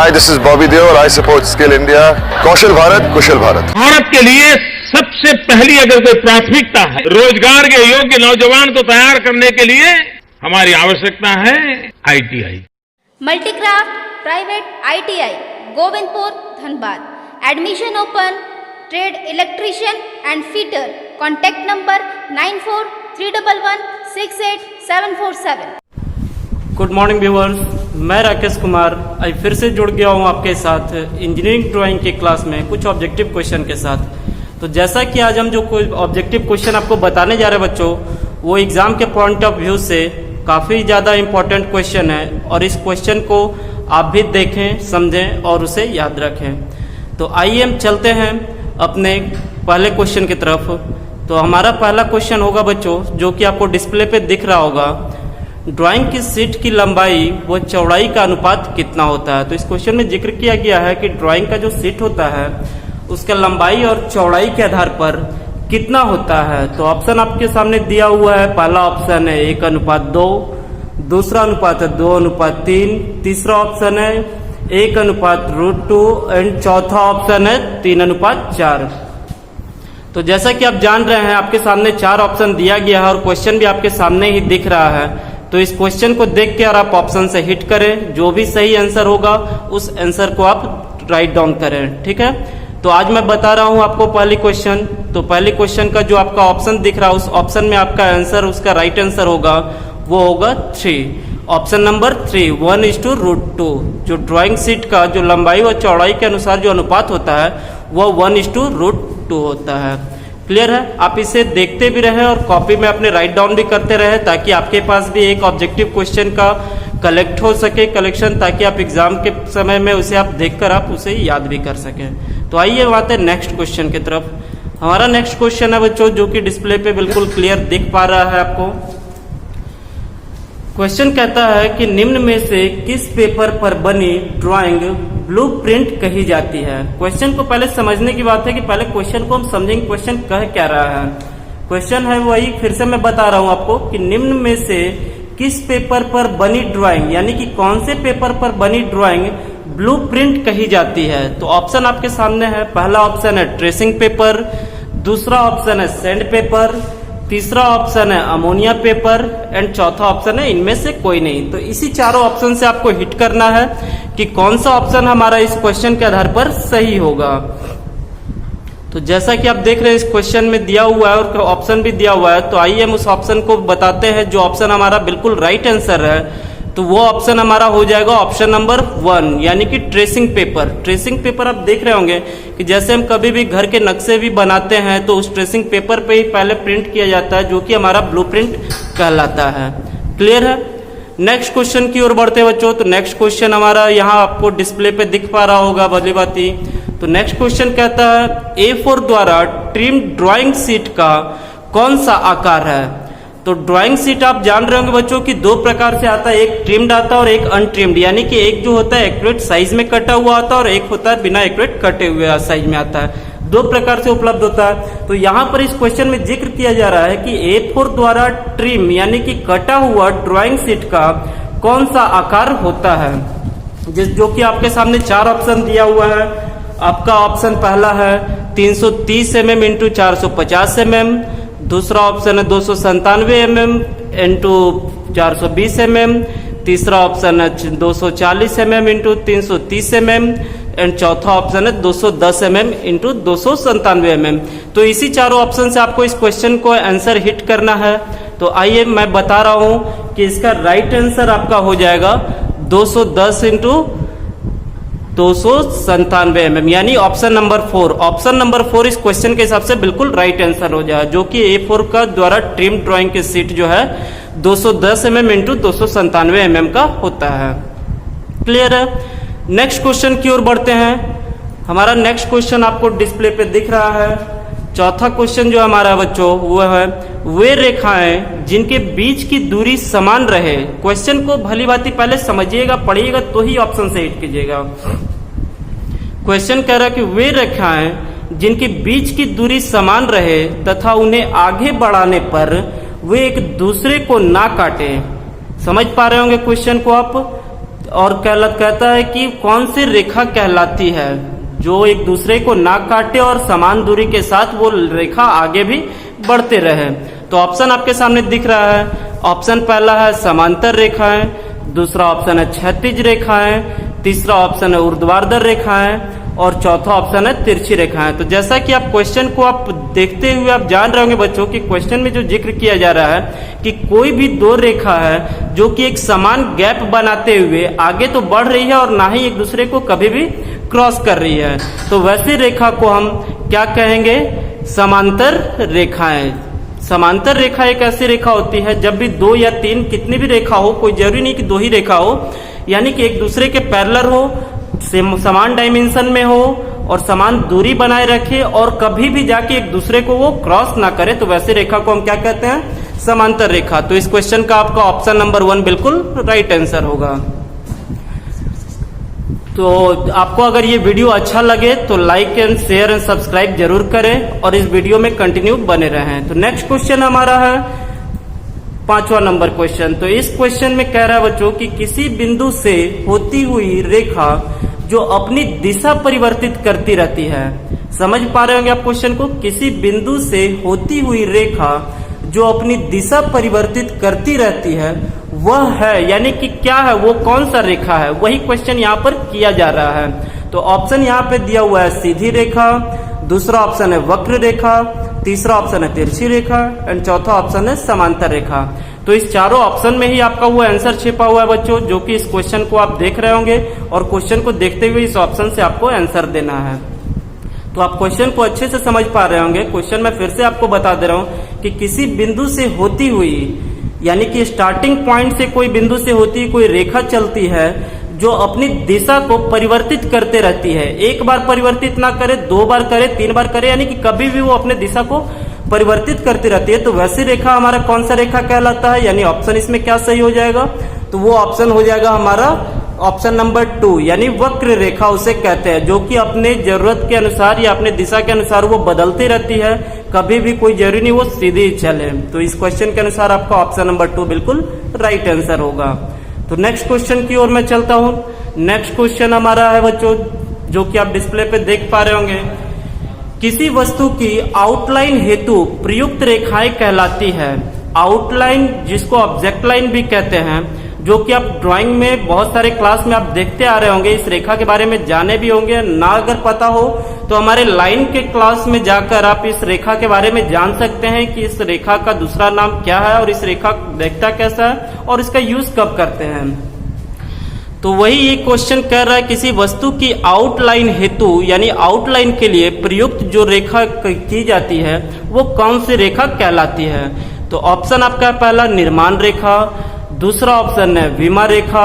Hi, this is Bobby Deol. I support Skill India. कौशल भारत, कुशल भारत. भारत के लिए सबसे पहली अगर कोई प्राथमिकता है रोजगार के योग्य नौजवान को तैयार करने के लिए हमारी आवश्यकता है ITI. Multicraft private ITI Govindpur Dhanbad. Admission open. Trade electrician and fitter. Contact number 9431168747. Good morning viewers, मैं राकेश कुमार आज फिर से जुड़ गया हूं आपके साथ इंजीनियरिंग ड्राइंग की क्लास में कुछ ऑब्जेक्टिव क्वेश्चन के साथ. तो जैसा कि आज हम जो कोई ऑब्जेक्टिव क्वेश्चन आपको बताने जा रहे हैं बच्चों, वो एग्जाम के पॉइंट ऑफ व्यू से काफ़ी ज़्यादा इम्पोर्टेंट क्वेश्चन है और इस क्वेश्चन को आप भी देखें, समझें और उसे याद रखें. तो आइए हम चलते हैं अपने पहले क्वेश्चन की तरफ. तो हमारा पहला क्वेश्चन होगा बच्चों, जो कि आपको डिस्प्ले पे दिख रहा होगा. ड्राइंग की शीट की लंबाई व चौड़ाई का अनुपात कितना होता है. तो इस क्वेश्चन में जिक्र किया गया है कि ड्राइंग का जो शीट होता है उसका लंबाई और चौड़ाई के आधार पर कितना होता है. तो ऑप्शन आपके सामने दिया हुआ है. पहला ऑप्शन है 1:2, दूसरा अनुपात है 2:3, तीसरा ऑप्शन है 1:√2 एंड चौथा ऑप्शन है 3:4. तो जैसा कि आप जान रहे हैं आपके सामने 4 ऑप्शन दिया गया है और क्वेश्चन भी आपके सामने ही दिख रहा है. तो इस क्वेश्चन को देख के आप ऑप्शन से हिट करें, जो भी सही आंसर होगा उस आंसर को आप राइट डाउन करें. ठीक है, तो आज मैं बता रहा हूं आपको पहली क्वेश्चन. तो पहले क्वेश्चन का जो आपका ऑप्शन दिख रहा है उस ऑप्शन में आपका आंसर, उसका राइट आंसर होगा वो होगा 3. Option number 3 1:√2. जो ड्राइंग शीट का जो लंबाई और चौड़ाई के अनुसार जो अनुपात होता है वो 1:√2 होता है. क्लियर है. आप इसे देखते भी रहे और कॉपी में अपने राइट डाउन भी करते रहे ताकि आपके पास भी एक ऑब्जेक्टिव क्वेश्चन का कलेक्ट हो सके कलेक्शन, ताकि आप एग्जाम के समय में उसे आप देखकर आप उसे याद भी कर सकें. तो आइए आते हैं नेक्स्ट क्वेश्चन की तरफ. हमारा नेक्स्ट क्वेश्चन है बच्चों, जो कि डिस्प्ले पे बिल्कुल क्लियर दिख पा रहा है आपको. क्वेश्चन कहता है कि निम्न में से किस पेपर पर बनी ड्राइंग ब्लूप्रिंट कही जाती है. क्वेश्चन को पहले समझने की बात है कि पहले क्वेश्चन को हम समझेंगे क्वेश्चन कह क्या रहा है. क्वेश्चन है वही, फिर से मैं बता रहा हूं आपको कि निम्न में से किस पेपर पर बनी ड्राइंग, यानी कि कौन से पेपर पर बनी ड्राइंग ब्लूप्रिंट कही जाती है. तो ऑप्शन आपके सामने है. पहला ऑप्शन है ट्रेसिंग पेपर, दूसरा ऑप्शन है सैंड पेपर, तीसरा ऑप्शन है अमोनिया पेपर एंड चौथा ऑप्शन है इनमें से कोई नहीं. तो इसी चारों ऑप्शन से आपको हिट करना है कि कौन सा ऑप्शन हमारा इस क्वेश्चन के आधार पर सही होगा. तो जैसा कि आप देख रहे हैं इस क्वेश्चन में दिया हुआ है और ऑप्शन भी दिया हुआ है. तो आइए हम उस ऑप्शन को बताते हैं. जो ऑप्शन हमारा बिल्कुल राइट आंसर है तो वो ऑप्शन हमारा हो जाएगा ऑप्शन नंबर 1, यानी कि ट्रेसिंग पेपर. ट्रेसिंग पेपर आप देख रहे होंगे कि जैसे हम कभी भी घर के नक्शे भी बनाते हैं तो उस ट्रेसिंग पेपर पे ही पहले प्रिंट किया जाता है, जो कि हमारा ब्लूप्रिंट कहलाता है. क्लियर है. नेक्स्ट क्वेश्चन की ओर बढ़ते हैं बच्चों. तो नेक्स्ट क्वेश्चन हमारा यहाँ आपको डिस्प्ले पे दिख पा रहा होगा भली भांति. तो नेक्स्ट क्वेश्चन कहता है A4 द्वारा ट्रिम ड्राइंग शीट का कौन सा आकार है. तो ड्राइंग शीट आप जान रहे होंगे बच्चों कि 2 प्रकार से आता है. एक ट्रिम्ड आता है और एक अनट्रिम्ड, यानी कि एक जो होता है एक्यूरेट साइज में कटा हुआ आता है और एक होता है बिना एक्यूरेट कटे हुए साइज में आता है. 2 प्रकार से उपलब्ध होता है. तो यहाँ पर इस क्वेश्चन में जिक्र किया जा रहा है कि A4 द्वारा ट्रिम यानी कि कटा हुआ ड्राइंग शीट का कौन सा आकार होता है. जो कि आपके सामने 4 ऑप्शन दिया हुआ है. आपका ऑप्शन पहला है 330 mm इंटू 450 mm, दूसरा ऑप्शन है 297 mm इंटू 420 mm, तीसरा ऑप्शन है 240 mm इंटू 330 mm एंड चौथा ऑप्शन है 210 mm इंटू 297 mm. तो इसी चारों ऑप्शन से आपको इस क्वेश्चन को आंसर हिट करना है. तो आइए मैं बता रहा हूं कि इसका राइट आंसर आपका हो जाएगा 210 इंटू 297 mm, यानी ऑप्शन नंबर 4. ऑप्शन नंबर 4 इस क्वेश्चन के हिसाब से बिल्कुल राइट आंसर हो जाए, जो कि A4 का द्वारा ट्रिम ड्राइंग की शीट जो है 210 mm इंटू 297 mm का होता है. क्लियर है. नेक्स्ट क्वेश्चन की ओर बढ़ते हैं. हमारा नेक्स्ट क्वेश्चन आपको डिस्प्ले पे दिख रहा है. चौथा क्वेश्चन जो हमारा बच्चों वो है वे रेखाएं जिनके बीच की दूरी समान रहे. क्वेश्चन को भली भांति पहले समझिएगा, पढ़िएगा तो ही ऑप्शन से हिट कीजिएगा. क्वेश्चन कह रहा है कि वे रेखाएं जिनके बीच की दूरी समान रहे तथा उन्हें आगे बढ़ाने पर वे एक दूसरे को ना काटे. समझ पा रहे होंगे क्वेश्चन को आप. और कहता है कि कौन सी रेखा कहलाती है जो एक दूसरे को ना काटे और समान दूरी के साथ वो रेखा आगे भी बढ़ते रहे। तो ऑप्शन आपके सामने दिख रहा है। ऑप्शन पहला है समांतर रेखाएं, दूसरा ऑप्शन है क्षैतिज रेखाएं, तीसरा ऑप्शन है ऊर्ध्वाधर रेखाएं और चौथा ऑप्शन है तिरछी रेखाएं। तो जैसा कि आप क्वेश्चन को आप देखते हुए आप जान रहे होंगे बच्चों कि क्वेश्चन में जो जिक्र किया जा रहा है कि कोई भी दो रेखा है जो कि एक समान गैप बनाते हुए आगे तो बढ़ रही है और ना ही एक दूसरे को कभी भी क्रॉस कर रही है, तो वैसी रेखा को हम क्या कहेंगे? समांतर रेखाएं। समांतर रेखा एक ऐसी रेखा होती है जब भी दो या तीन कितनी भी रेखा हो, कोई जरूरी नहीं कि दो ही रेखा हो, यानी कि एक दूसरे के पैरेलल हो, समान डायमेंशन में हो और समान दूरी बनाए रखे और कभी भी जाके एक दूसरे को वो क्रॉस ना करे, तो वैसी रेखा को हम क्या कहते हैं? समांतर रेखा। तो इस क्वेश्चन का आपका ऑप्शन नंबर 1 बिल्कुल राइट आंसर होगा। तो आपको अगर ये वीडियो अच्छा लगे तो like and share and subscribe जरूर करें और इस वीडियो में कंटिन्यू बने रहें। तो नेक्स्ट क्वेश्चन हमारा है 5वां नंबर क्वेश्चन। तो इस क्वेश्चन में कह रहा है बच्चों कि किसी बिंदु से होती हुई रेखा जो अपनी दिशा परिवर्तित करती रहती है। समझ पा रहे होंगे आप क्वेश्चन को? किसी बिंदु से होती हुई रेखा जो अपनी दिशा परिवर्तित करती रहती है वह है, यानी कि क्या है, वो कौन सा रेखा है, वही क्वेश्चन यहाँ पर किया जा रहा है। तो ऑप्शन यहाँ पे दिया हुआ है सीधी रेखा, दूसरा ऑप्शन है वक्र रेखा, तीसरा ऑप्शन है तिरछी रेखा एंड चौथा ऑप्शन है समांतर रेखा। तो इस चारों ऑप्शन में ही आपका वो आंसर छिपा हुआ है बच्चों, जो कि इस क्वेश्चन को आप देख रहे होंगे और क्वेश्चन को देखते हुए इस ऑप्शन से आपको आंसर देना है। तो आप क्वेश्चन को अच्छे से समझ पा रहे होंगे। क्वेश्चन मैं फिर से आपको बता दे रहा हूं कि किसी बिंदु से होती हुई, यानी कि स्टार्टिंग पॉइंट से कोई बिंदु से होती कोई रेखा चलती है जो अपनी दिशा को परिवर्तित करते रहती है। एक बार परिवर्तित ना करे, 2 बार करे, 3 बार करे, यानी कि कभी भी वो अपने दिशा को परिवर्तित करती रहती है। तो वैसी रेखा हमारा कौन सा रेखा कहलाता है? यानी ऑप्शन इसमें क्या सही हो जाएगा? तो वो ऑप्शन हो जाएगा हमारा ऑप्शन नंबर 2, यानी वक्र रेखा उसे कहते हैं, जो कि अपने जरूरत के अनुसार या अपने दिशा के अनुसार वो बदलती रहती है, कभी भी कोई जरूरी नहीं वो सीधी चले। तो इस क्वेश्चन के अनुसार आपका ऑप्शन नंबर 2 बिल्कुल राइट आंसर होगा। तो नेक्स्ट क्वेश्चन की ओर मैं चलता हूं। नेक्स्ट क्वेश्चन हमारा है बच्चों, जो कि आप डिस्प्ले पे देख पा रहे होंगे। किसी वस्तु की आउटलाइन हेतु प्रयुक्त रेखाएं कहलाती है। आउटलाइन जिसको ऑब्जेक्ट लाइन भी कहते हैं, जो कि आप ड्राइंग में बहुत सारे क्लास में आप देखते आ रहे होंगे, इस रेखा के बारे में जाने भी होंगे। ना अगर पता हो तो हमारे लाइन के क्लास में जाकर आप इस रेखा के बारे में जान सकते हैं कि इस रेखा का दूसरा नाम क्या है और इस रेखा देखता कैसा है और इसका यूज कब करते हैं। तो वही ये क्वेश्चन कह रहा है किसी वस्तु की आउटलाइन हेतु, यानी आउटलाइन के लिए प्रयुक्त जो रेखा की जाती है वो कौन सी रेखा कहलाती है। तो ऑप्शन आपका पहला निर्माण रेखा, दूसरा ऑप्शन है विमा रेखा,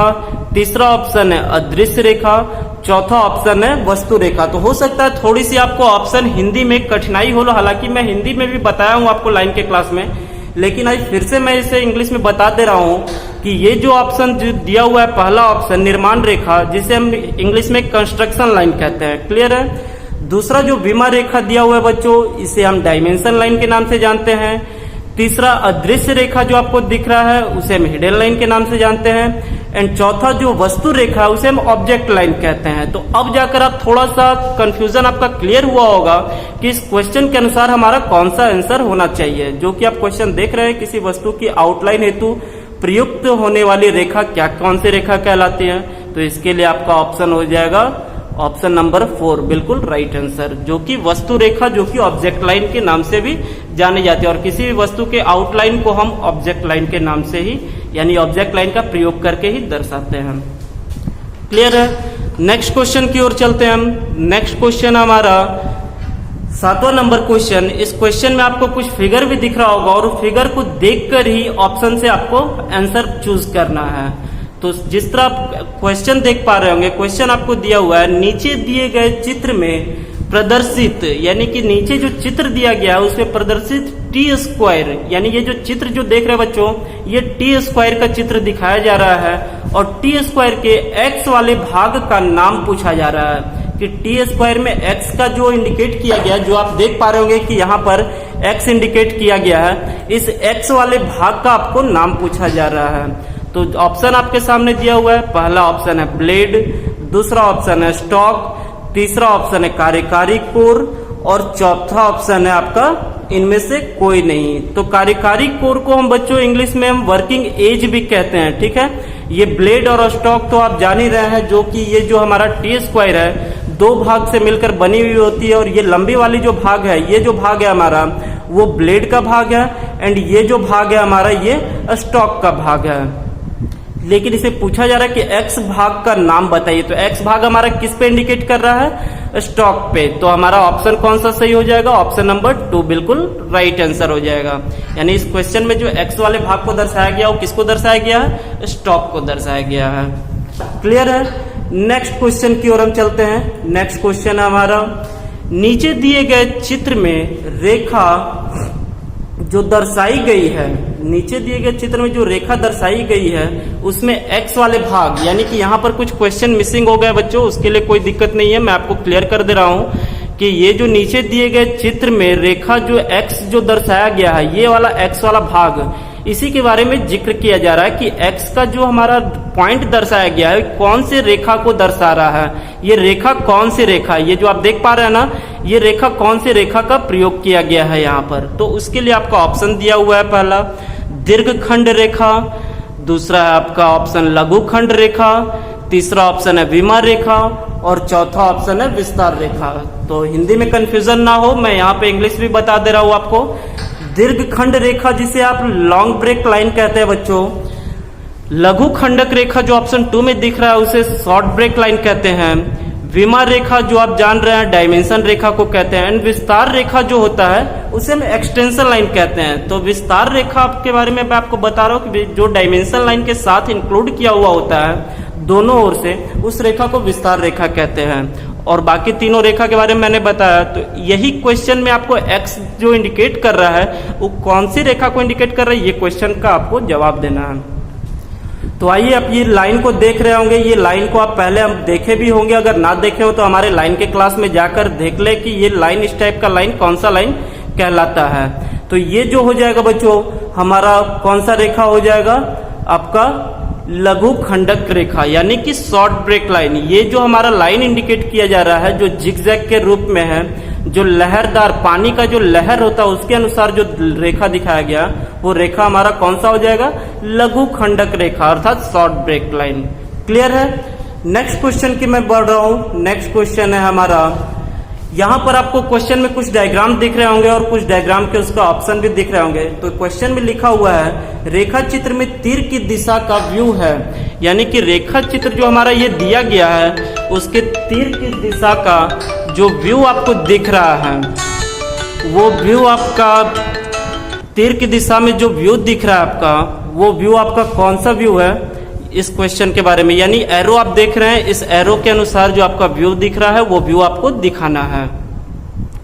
तीसरा ऑप्शन है अदृश्य रेखा, चौथा ऑप्शन है वस्तु रेखा। तो हो सकता है थोड़ी सी आपको ऑप्शन हिंदी में कठिनाई हो, हालांकि मैं हिंदी में भी बताया हूं आपको लाइन के क्लास में, लेकिन आज फिर से मैं इसे इंग्लिश में बता दे रहा हूं कि ये जो ऑप्शन जो दिया हुआ है, पहला ऑप्शन निर्माण रेखा, जिसे हम इंग्लिश में कंस्ट्रक्शन लाइन कहते हैं, क्लियर है। दूसरा जो विमा रेखा दिया हुआ है बच्चों, इसे हम डायमेंशन लाइन के नाम से जानते हैं। तीसरा अदृश्य रेखा जो आपको दिख रहा है उसे हम हिडन लाइन के नाम से जानते हैं। एंड चौथा जो वस्तु रेखा है उसे हम ऑब्जेक्ट लाइन कहते हैं। तो अब जाकर आप थोड़ा सा कंफ्यूजन आपका क्लियर हुआ होगा कि इस क्वेश्चन के अनुसार हमारा कौन सा आंसर होना चाहिए। जो कि आप क्वेश्चन देख रहे हैं, किसी वस्तु की आउटलाइन हेतु प्रयुक्त होने वाली रेखा क्या कौन सी रेखा कहलाती है। तो इसके लिए आपका ऑप्शन हो जाएगा ऑप्शन नंबर 4 बिल्कुल राइट आंसर, जो कि वस्तु रेखा, जो कि ऑब्जेक्ट लाइन के नाम से भी जानी जाती है। और किसी भी वस्तु के आउटलाइन को हम ऑब्जेक्ट लाइन के नाम से ही, यानी ऑब्जेक्ट लाइन का प्रयोग करके ही दर्शाते हैं। क्लियर है। नेक्स्ट क्वेश्चन की ओर चलते हैं हम। नेक्स्ट क्वेश्चन हमारा 7वां नंबर क्वेश्चन। इस क्वेश्चन में आपको कुछ फिगर भी दिख रहा होगा और फिगर को देखकर ही ऑप्शन से आपको आंसर चूज करना है। तो जिस तरह आप क्वेश्चन देख पा रहे होंगे, क्वेश्चन आपको दिया हुआ है, नीचे दिए गए चित्र में प्रदर्शित, यानी कि नीचे जो चित्र दिया गया है उसमें प्रदर्शित टी स्क्वायर, यानी ये जो चित्र जो देख रहे हैं बच्चों, ये टी स्क्वायर का चित्र दिखाया जा रहा है और टी स्क्वायर के एक्स वाले भाग का नाम पूछा जा रहा है कि टी स्क्वायर में एक्स का जो इंडिकेट किया गया, जो आप देख पा रहे होंगे कि यहाँ पर एक्स इंडिकेट किया गया है, इस एक्स वाले भाग का आपको नाम पूछा जा रहा है। तो ऑप्शन आपके सामने दिया हुआ है, पहला ऑप्शन है ब्लेड, दूसरा ऑप्शन है स्टॉक, तीसरा ऑप्शन है कार्यकारी कोर और चौथा ऑप्शन है आपका इनमें से कोई नहीं। तो कार्यकारी कोर को हम बच्चों इंग्लिश में हम वर्किंग एज भी कहते हैं, ठीक है। ये ब्लेड और स्टॉक तो आप जान ही रहे हैं, जो कि ये जो हमारा टी स्क्वायर है दो भाग से मिलकर बनी हुई होती है, और ये लंबी वाली जो भाग है, ये जो भाग है हमारा वो ब्लेड का भाग है, एंड ये जो भाग है हमारा ये स्टॉक का भाग है। लेकिन इसे पूछा जा रहा है कि एक्स भाग का नाम बताइए, तो एक्स भाग हमारा किस पे इंडिकेट कर रहा है, स्टॉक पे। तो हमारा ऑप्शन कौन सा सही हो जाएगा, ऑप्शन नंबर 2 बिल्कुल राइट आंसर हो जाएगा। यानी इस क्वेश्चन में जो एक्स वाले भाग को दर्शाया गया वो किसको दर्शाया गया है, स्टॉक को दर्शाया गया है। क्लियर है। नेक्स्ट क्वेश्चन की ओर हम चलते हैं। नेक्स्ट क्वेश्चन है हमारा, नीचे दिए गए चित्र में रेखा जो दर्शाई गई है, नीचे दिए गए चित्र में जो रेखा दर्शाई गई है उसमें एक्स वाले भाग, यानी कि यहाँ पर कुछ क्वेश्चन मिसिंग हो गए बच्चों, उसके लिए कोई दिक्कत नहीं है, मैं आपको क्लियर कर दे रहा हूँ कि ये जो नीचे दिए गए चित्र में रेखा जो एक्स जो दर्शाया गया है, ये वाला एक्स वाला भाग, इसी के बारे में जिक्र किया जा रहा है कि एक्स का जो हमारा पॉइंट दर्शाया गया है कौन से रेखा को दर्शा रहा है, ये रेखा कौन सी रेखा, ये जो आप देख पा रहे हैं ना, ये रेखा कौन सी रेखा का प्रयोग किया गया है यहाँ पर। तो उसके लिए आपका ऑप्शन दिया हुआ है, पहला दीर्घखंड रेखा, दूसरा है आपका ऑप्शन लघुखंड रेखा, तीसरा ऑप्शन है विमा रेखा और चौथा ऑप्शन है विस्तार रेखा। तो हिंदी में कंफ्यूजन ना हो, मैं यहाँ पे इंग्लिश भी बता दे रहा हूँ आपको। दीर्घखंड रेखा जिसे आप लॉन्ग ब्रेक लाइन कहते हैं बच्चों, लघु खंडक रेखा जो ऑप्शन 2 में दिख रहा है उसे शॉर्ट ब्रेक लाइन कहते हैं, विमा रेखा जो आप जान रहे हैं डायमेंशन रेखा को कहते हैं, एंड विस्तार रेखा जो होता है उसे हम एक्सटेंशन लाइन कहते हैं। तो विस्तार रेखा के बारे में मैं आपको बता रहा हूँ कि जो डायमेंशन लाइन के साथ इंक्लूड किया हुआ होता है दोनों ओर से, उस रेखा को विस्तार रेखा कहते हैं। और बाकी तीनों रेखा के बारे में मैंने बताया। तो यही क्वेश्चन में आपको एक्स जो इंडिकेट कर रहा है वो कौन सी रेखा को इंडिकेट कर रहा है, ये क्वेश्चन का आपको जवाब देना है। तो आइए आप ये लाइन को देख रहे होंगे, ये लाइन को आप पहले हम देखे भी होंगे, अगर ना देखे हो तो हमारे लाइन के क्लास में जाकर देख ले कि ये लाइन, इस टाइप का लाइन कौन सा लाइन कहलाता है। तो ये जो हो जाएगा बच्चों हमारा कौन सा रेखा हो जाएगा, आपका लघु खंडक रेखा, यानी कि शॉर्ट ब्रेक लाइन। ये जो हमारा लाइन इंडिकेट किया जा रहा है जो जिगजैग के रूप में है, जो लहरदार पानी का जो लहर होता है उसके अनुसार जो रेखा दिखाया गया वो रेखा हमारा कौन सा हो जाएगा, लघु खंडक रेखा अर्थात शॉर्ट ब्रेक लाइन। क्लियर है। नेक्स्ट क्वेश्चन की मैं बढ़ रहा हूं। नेक्स्ट क्वेश्चन है हमारा, यहां पर आपको क्वेश्चन में कुछ डायग्राम दिख रहे होंगे और कुछ डायग्राम के उसका ऑप्शन भी दिख रहे होंगे। तो क्वेश्चन में लिखा हुआ है रेखा चित्र में तीर की दिशा का व्यू है, यानी कि रेखा चित्र जो हमारा ये दिया गया है उसके तीर की दिशा का जो व्यू आपको दिख रहा है, वो व्यू आपका तीर की दिशा में जो व्यू दिख रहा है आपका, वो व्यू आपका कौन सा व्यू है इस क्वेश्चन के बारे में, यानी एरो आप देख रहे हैं, इस एरो के अनुसार जो आपका व्यू दिख रहा है वो व्यू आपको दिखाना है।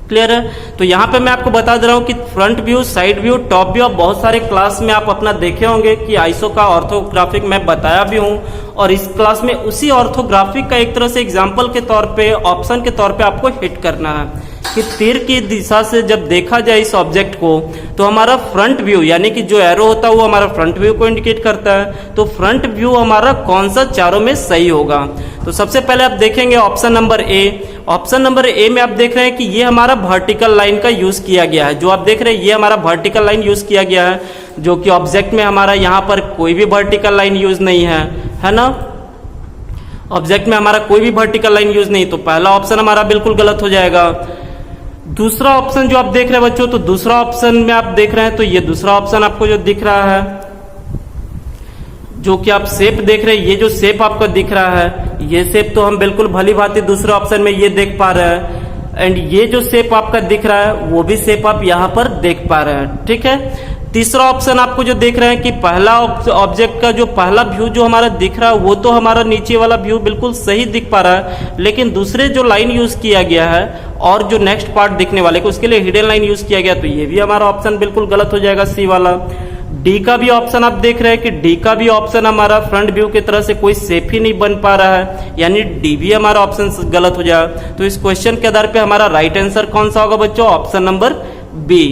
क्लियर है। तो यहाँ पे मैं आपको बता दे रहा हूँ कि front view, side view, top view, आप बहुत सारे क्लास में आप अपना देखे होंगे कि आइसो का ऑर्थोग्राफिक मैं बताया भी हूँ, और इस क्लास में उसी ऑर्थोग्राफिक का एक तरह से एग्जाम्पल के तौर पे, ऑप्शन के तौर पे आपको हिट करना है कि तीर की दिशा से जब देखा जाए इस ऑब्जेक्ट को तो हमारा फ्रंट व्यू, यानी कि जो एरो होता है वो हमारा फ्रंट व्यू को इंडिकेट करता है। तो फ्रंट व्यू हमारा कौन सा चारों में सही होगा। तो सबसे पहले आप देखेंगे option number A. Option number A में आप देख रहे हैं कि ये हमारा वर्टिकल लाइन का यूज किया गया है, जो आप देख रहे हैं ये हमारा वर्टिकल लाइन यूज किया गया है, जो कि ऑब्जेक्ट में हमारा यहाँ पर कोई भी वर्टिकल लाइन यूज नहीं है ना, ऑब्जेक्ट में हमारा कोई भी वर्टिकल लाइन यूज नहीं। तो पहला ऑप्शन हमारा बिल्कुल गलत हो जाएगा। दूसरा ऑप्शन जो आप देख रहे हैं बच्चों, तो दूसरा ऑप्शन में आप देख रहे हैं तो ये दूसरा ऑप्शन आपको जो दिख रहा है, जो कि आप शेप देख रहे हैं, ये जो शेप आपको दिख रहा है ये शेप तो हम बिल्कुल भली भांति दूसरे ऑप्शन में ये देख पा रहे हैं, एंड ये जो शेप आपका दिख रहा है वो भी शेप आप यहाँ पर देख पा रहे हैं। ठीक है। तीसरा ऑप्शन आपको जो देख रहे हैं कि पहला ऑब्जेक्ट का जो पहला व्यू जो हमारा दिख रहा है वो तो हमारा नीचे वाला व्यू बिल्कुल सही दिख पा रहा है, लेकिन दूसरे जो लाइन यूज किया गया है और जो नेक्स्ट पार्ट दिखने वाले को उसके लिए हिडन लाइन यूज किया गया, तो ये भी हमारा ऑप्शन बिल्कुल गलत हो जाएगा, सी वाला। डी का भी ऑप्शन आप देख रहे हैं कि डी का भी ऑप्शन हमारा फ्रंट व्यू की तरह से कोई शेप ही नहीं बन पा रहा है, यानी डी भी हमारा ऑप्शन गलत हो जाएगा। तो इस क्वेश्चन के आधार पे हमारा राइट आंसर कौन सा होगा बच्चों, ऑप्शन नंबर बी,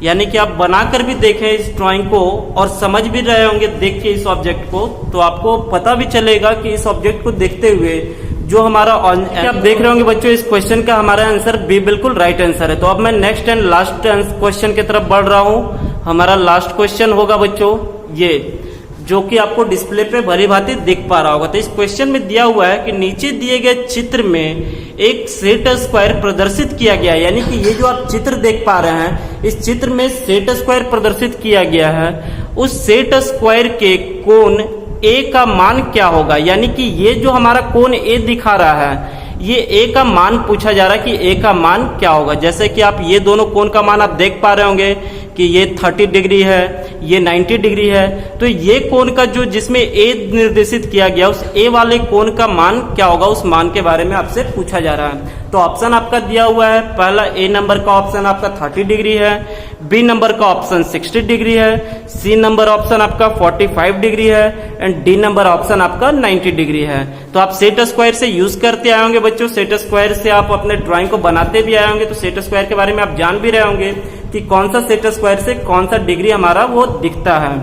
यानी कि आप बनाकर भी देखें इस ड्राइंग को और समझ भी रहे होंगे देख के इस ऑब्जेक्ट को, तो आपको पता भी चलेगा कि इस ऑब्जेक्ट को देखते हुए जो हमारा आप देख रहे होंगे बच्चों, इस क्वेश्चन का हमारा आंसर बी बिल्कुल राइट आंसर है। तो अब मैं नेक्स्ट एंड लास्ट क्वेश्चन की तरफ बढ़ रहा हूं। हमारा लास्ट क्वेश्चन होगा बच्चों ये, जो कि आपको डिस्प्ले पे भली भांति दिख पा रहा होगा। तो इस क्वेश्चन में दिया हुआ है कि नीचे दिए गए चित्र में एक सेट स्क्वायर प्रदर्शित किया गया है, यानी कि ये जो आप चित्र देख पा रहे हैं, इस चित्र में सेट स्क्वायर प्रदर्शित किया गया है। उस सेट स्क्वायर के कोण ए का मान क्या होगा, यानी कि ये जो हमारा कोण ए दिखा रहा है, ये ए का मान पूछा जा रहा है कि ए का मान क्या होगा। जैसे कि आप ये दोनों कोण का मान आप देख पा रहे होंगे कि ये 30 डिग्री है, ये 90 डिग्री है। तो ये कोण का जो जिसमें ए निर्देशित किया गया, उस ए वाले कोण का मान क्या होगा, उस मान के बारे में आपसे पूछा जा रहा है। तो ऑप्शन आपका दिया हुआ है, पहला ए नंबर का ऑप्शन आपका 30 डिग्री है, बी नंबर का ऑप्शन 60 डिग्री है, सी नंबर ऑप्शन आपका 45 डिग्री है एंड डी नंबर ऑप्शन आपका 90 डिग्री है। तो आप सेट स्क्वायर से यूज करते आए होंगे बच्चों, सेट स्क्वायर से आप अपने ड्राइंग को बनाते भी आए होंगे। तो सेट स्क्वायर के बारे में आप जान भी रहे होंगे कि कौन सा सेट स्क्वायर से कौन सा डिग्री हमारा वो दिखता है।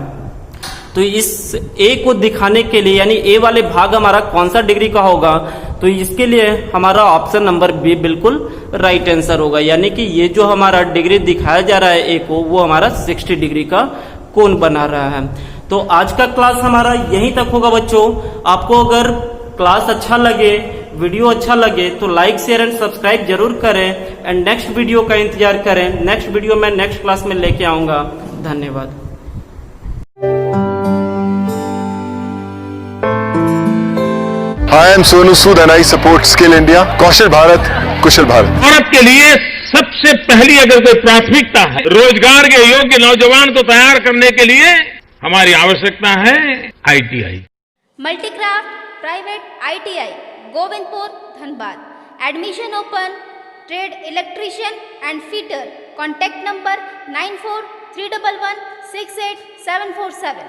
तो इस ए को दिखाने के लिए, यानी ए वाले भाग हमारा कौन सा डिग्री का होगा, तो इसके लिए हमारा ऑप्शन नंबर बी बिल्कुल राइट आंसर होगा। यानी कि ये जो हमारा डिग्री दिखाया जा रहा है ए को, वो हमारा 60 डिग्री का कोण बना रहा है। तो आज का क्लास हमारा यहीं तक होगा बच्चों। आपको अगर क्लास अच्छा लगे, वीडियो अच्छा लगे, तो लाइक शेयर एंड सब्सक्राइब जरूर करें एंड नेक्स्ट वीडियो का इंतजार करें। नेक्स्ट वीडियो मैं नेक्स्ट क्लास में लेके आऊंगा। धन्यवाद। Hi, I'm Sonu Sood and I support Skill India. कौशल भारत, कुशल भारत। भारत के लिए सबसे पहली अगर कोई प्राथमिकता है रोजगार के योग्य नौजवान को तैयार करने के लिए, हमारी आवश्यकता है ITI। Multicraft private ITI Govindpur Dhanbad. Admission open. Trade electrician and fitter. Contact number 9431168747।